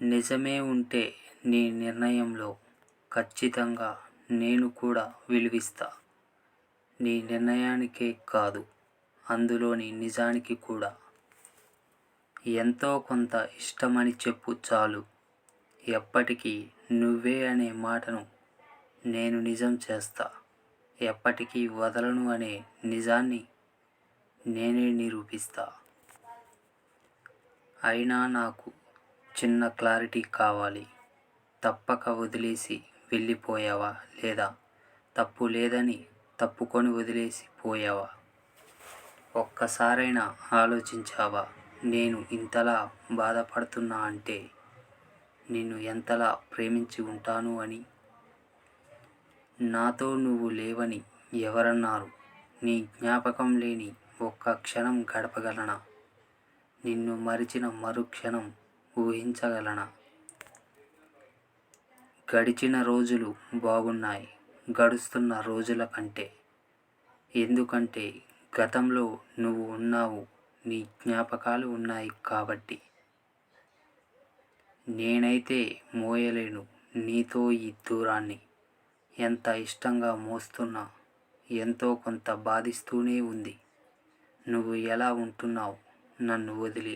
నిజమే ఉంటే నీ నిర్ణయంలో ఖచ్చితంగా నేను కూడా విలువిస్తా. నీ నిర్ణయానికే కాదు, అందులోని నిజానికి కూడా. ఎంతో కొంత ఇష్టమని చెప్పు చాలు. ఎప్పటికీ నువ్వే అనే మాటను నేను నిజం చేస్తా. ఎప్పటికీ వదలను అనే నిజాన్ని నేనే నిరూపిస్తా. అయినా నాకు చిన్న క్లారిటీ కావాలి. తప్పక వదిలేసి వెళ్ళిపోయావా, లేదా తప్పు లేదని తప్పుకొని వదిలేసి పోయావా? ఒక్కసారైనా ఆలోచించావా? నేను ఇంతలా బాధపడుతున్నా అంటే నిన్ను ఎంతలా ప్రేమించి ఉంటాను అని. నాతో నువ్వు లేవని ఎవరన్నారు? నీ జ్ఞాపకం లేని ఒక్క క్షణం గడపగలనా? నిన్ను మరిచిన మరుక్షణం ఊహించగలనా? గడిచిన రోజులు బాగున్నాయి గడుస్తున్న రోజుల కంటే. ఎందుకంటే గతంలో నువ్వు ఉన్నావు, నీ జ్ఞాపకాలు ఉన్నాయి కాబట్టి. నేనైతే మోయలేను నీతో ఈ దూరాన్ని. ఎంత ఇష్టంగా మోస్తున్నా ఎంతో కొంత బాధిస్తూనే ఉంది. నువ్వు ఎలా ఉంటున్నావు నన్ను వదిలి?